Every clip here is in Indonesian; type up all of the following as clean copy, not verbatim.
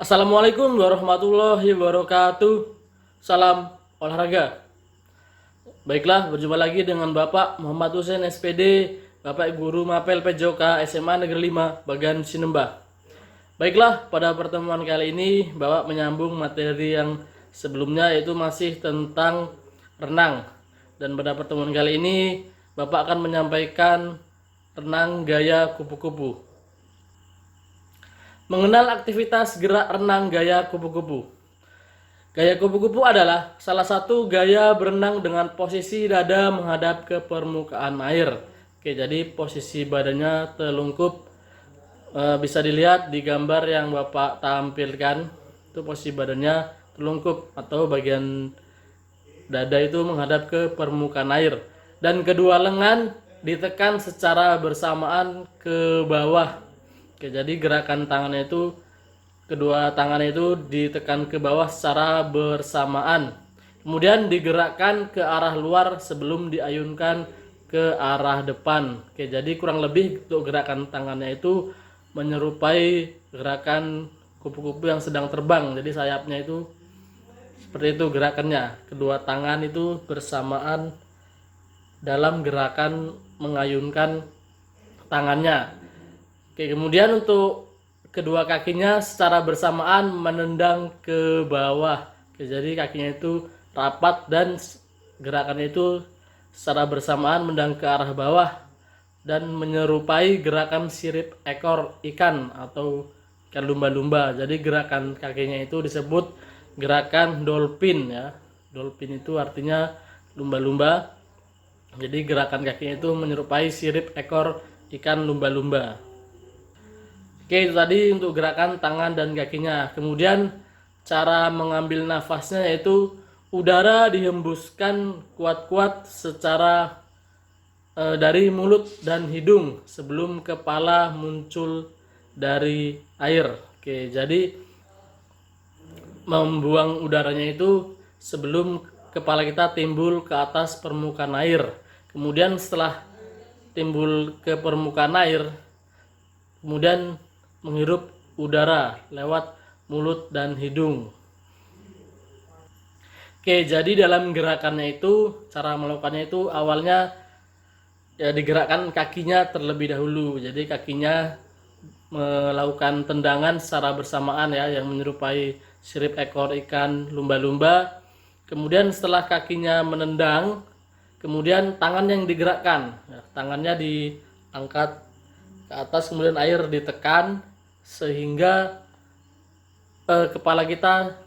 Assalamualaikum warahmatullahi wabarakatuh. Salam olahraga. Baiklah, berjumpa lagi dengan Bapak Muhammad Hussein SPD, Bapak Guru Mapel PJOK SMA Negeri 5, Bagan Sinembah. Baiklah, pada pertemuan kali ini Bapak menyambung materi yang sebelumnya, yaitu masih tentang renang. Dan pada pertemuan kali ini Bapak akan menyampaikan renang gaya kupu-kupu. Mengenal aktivitas gerak renang gaya kupu-kupu. Gaya kupu-kupu adalah salah satu gaya berenang dengan posisi dada menghadap ke permukaan air. Oke, jadi posisi badannya telungkup. Bisa dilihat di gambar yang Bapak tampilkan. Itu posisi badannya telungkup atau bagian dada itu menghadap ke permukaan air. Dan kedua lengan ditekan secara bersamaan ke bawah. Oke, jadi gerakan tangannya itu, kedua tangannya itu ditekan ke bawah secara bersamaan. Kemudian digerakkan ke arah luar sebelum diayunkan ke arah depan. Oke, jadi kurang lebih untuk gerakan tangannya itu menyerupai gerakan kupu-kupu yang sedang terbang. Jadi sayapnya itu seperti itu gerakannya. Kedua tangan itu bersamaan dalam gerakan mengayunkan tangannya. Oke, kemudian untuk kedua kakinya secara bersamaan menendang ke bawah. Oke, jadi kakinya itu rapat dan gerakannya itu secara bersamaan menendang ke arah bawah dan menyerupai gerakan sirip ekor ikan atau ikan lumba-lumba. Jadi gerakan kakinya itu disebut gerakan dolphin ya. Dolphin itu artinya lumba-lumba. Jadi gerakan kakinya itu menyerupai sirip ekor ikan lumba-lumba. Oke, itu tadi untuk gerakan tangan dan kakinya. Kemudian cara mengambil nafasnya yaitu udara dihembuskan kuat-kuat secara dari mulut dan hidung sebelum kepala muncul dari air. Oke, jadi membuang udaranya itu sebelum kepala kita timbul ke atas permukaan air. Kemudian setelah timbul ke permukaan air, kemudian menghirup udara lewat mulut dan hidung. Oke, jadi dalam gerakannya itu, cara melakukannya itu awalnya ya digerakkan kakinya terlebih dahulu. Jadi kakinya melakukan tendangan secara bersamaan ya, yang menyerupai sirip ekor ikan lumba-lumba. Kemudian setelah kakinya menendang, kemudian tangan yang digerakkan, ya, tangannya diangkat ke atas, kemudian air ditekan sehingga kepala kita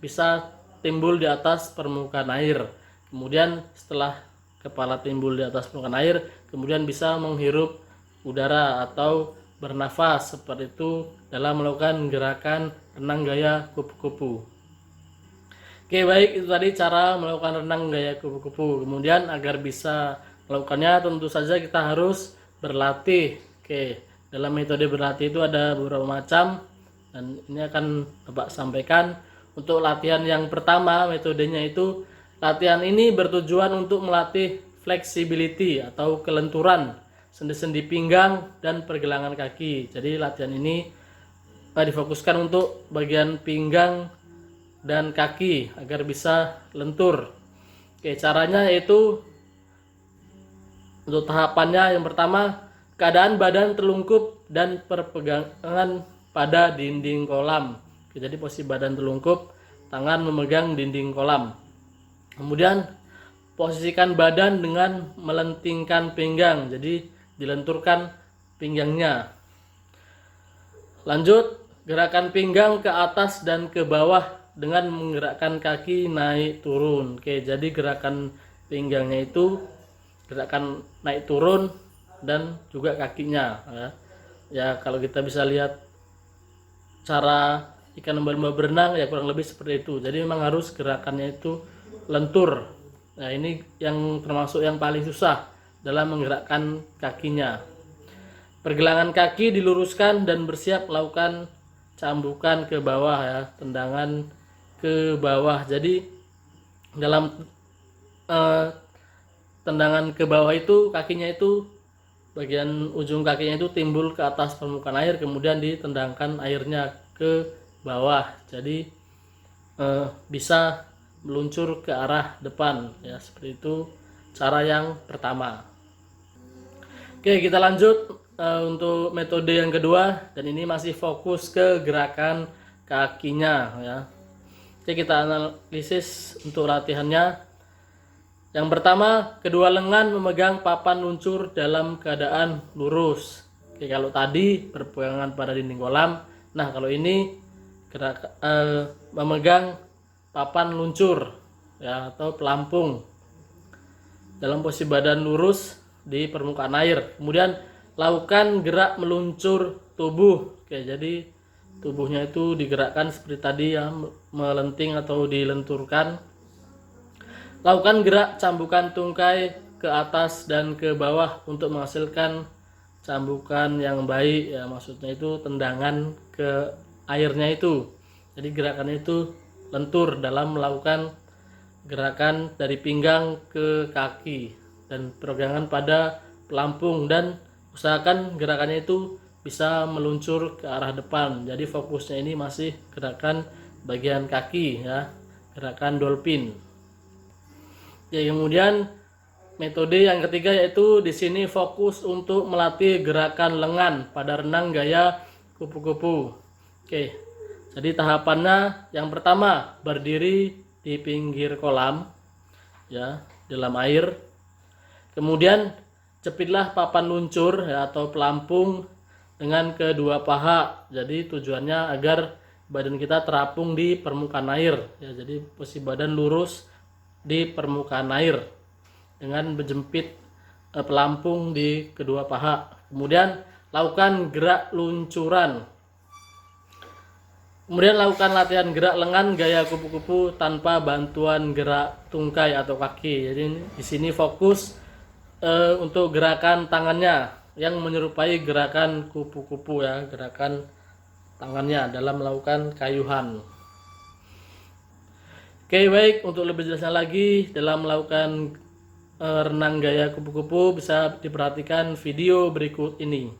bisa timbul di atas permukaan air. Kemudian setelah kepala timbul di atas permukaan air, kemudian bisa menghirup udara atau bernafas seperti itu dalam melakukan gerakan renang gaya kupu-kupu. Oke, baik, itu tadi cara melakukan renang gaya kupu-kupu. Kemudian agar bisa melakukannya tentu saja kita harus berlatih. Oke, dalam metode berlatih itu ada beberapa macam dan ini akan Bapak sampaikan. Untuk latihan yang pertama, metodenya itu latihan ini bertujuan untuk melatih flexibility atau kelenturan sendi-sendi pinggang dan pergelangan kaki. Jadi latihan ini difokuskan untuk bagian pinggang dan kaki agar bisa lentur. Oke, caranya yaitu untuk tahapannya yang pertama, keadaan badan telungkup dan perpegangan pada dinding kolam. Oke, jadi posisi badan telungkup, tangan memegang dinding kolam. Kemudian posisikan badan dengan melentingkan pinggang, jadi dilenturkan pinggangnya. Lanjut, gerakan pinggang ke atas dan ke bawah dengan menggerakkan kaki naik turun. Oke, jadi gerakan pinggangnya itu gerakan naik turun dan juga kakinya ya. Ya, kalau kita bisa lihat cara ikan lumba-lumba berenang ya kurang lebih seperti itu. Jadi memang harus gerakannya itu lentur. Nah, ini yang termasuk yang paling susah dalam menggerakkan kakinya. Pergelangan kaki diluruskan dan bersiap melakukan cambukan ke bawah ya, tendangan ke bawah. Jadi dalam tendangan ke bawah itu kakinya itu bagian ujung kakinya itu timbul ke atas permukaan air, kemudian ditendangkan airnya ke bawah. Jadi bisa meluncur ke arah depan ya, seperti itu cara yang pertama. Oke, kita lanjut untuk metode yang kedua, dan ini masih fokus ke gerakan kakinya ya. Oke, kita analisis untuk latihannya. Yang pertama, kedua lengan memegang papan luncur dalam keadaan lurus. Oke, kalau tadi berpegangan pada dinding kolam, nah kalau ini memegang papan luncur ya, atau pelampung dalam posisi badan lurus di permukaan air. Kemudian lakukan gerak meluncur tubuh. Oke, jadi tubuhnya itu digerakkan seperti tadi ya, melenting atau dilenturkan. Lakukan gerak cambukan tungkai ke atas dan ke bawah untuk menghasilkan cambukan yang baik ya, maksudnya itu tendangan ke airnya itu. Jadi gerakannya itu lentur dalam melakukan gerakan dari pinggang ke kaki dan peregangan pada pelampung, dan usahakan gerakannya itu bisa meluncur ke arah depan. Jadi fokusnya ini masih gerakan bagian kaki ya, gerakan dolphin. Ya, kemudian metode yang ketiga yaitu di sini fokus untuk melatih gerakan lengan pada renang gaya kupu-kupu. Oke. Jadi tahapannya yang pertama, berdiri di pinggir kolam ya, dalam air. Kemudian jepitlah papan luncur ya, atau pelampung dengan kedua paha. Jadi tujuannya agar badan kita terapung di permukaan air ya. Jadi posisi badan lurus di permukaan air dengan berjepit pelampung di kedua paha. Kemudian lakukan gerak luncuran. Kemudian lakukan latihan gerak lengan gaya kupu-kupu tanpa bantuan gerak tungkai atau kaki. Jadi di sini fokus untuk gerakan tangannya yang menyerupai gerakan kupu-kupu ya, gerakan tangannya dalam melakukan kayuhan. Oke, baik, untuk lebih jelasnya lagi dalam melakukan renang gaya kupu-kupu bisa diperhatikan video berikut ini.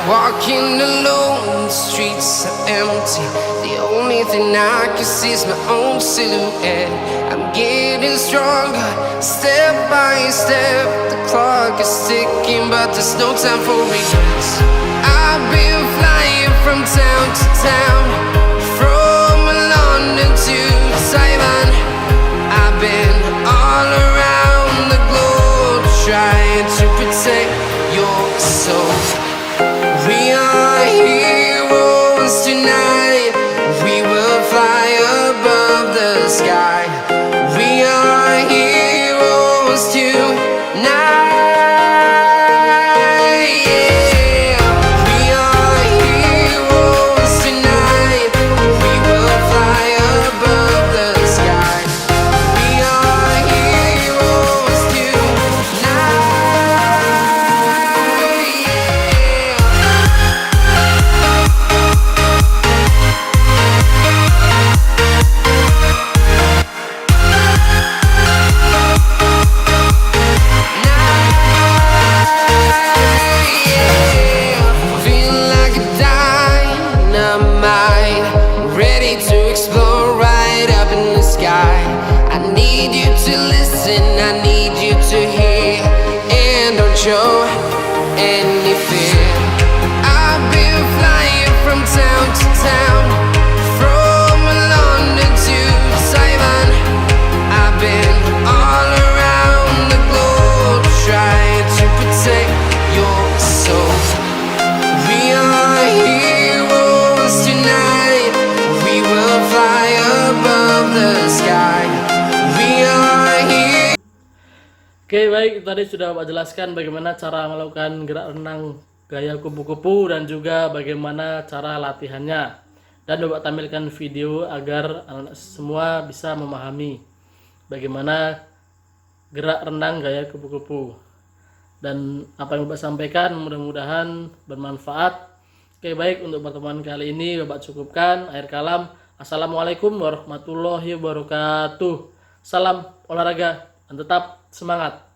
Walking alone, the streets are empty. The only thing I can see is my own silhouette. I'm getting stronger, step by step. The clock is ticking, but there's no time for regrets. I've been flying from town to town, from London to Taiwan. I've been all around the globe, trying to protect your soul. We are heroes tonight. We will fly above the sky. We are heroes tonight. Yeah. We are heroes tonight. We will fly above the sky. We are heroes tonight. Feel like a dynamite, ready to explode right up in the sky. I need you to listen, I need you to hear, and don't show any fear. I've been flying from town to town, from London to Taiwan. I've been all around the globe, trying to protect your soul. We are heroes tonight. We will fly above the sky. We are heroes. Oke, baik, tadi sudah Bapak jelaskan bagaimana cara melakukan gerak renang gaya kupu-kupu dan juga bagaimana cara latihannya. Dan Bapak tampilkan video agar anak semua bisa memahami bagaimana gerak renang gaya kupu-kupu. Dan apa yang Bapak sampaikan mudah-mudahan bermanfaat. Oke, baik, untuk pertemuan kali ini Bapak cukupkan. Akhir kalam, assalamualaikum warahmatullahi wabarakatuh. Salam olahraga dan tetap semangat.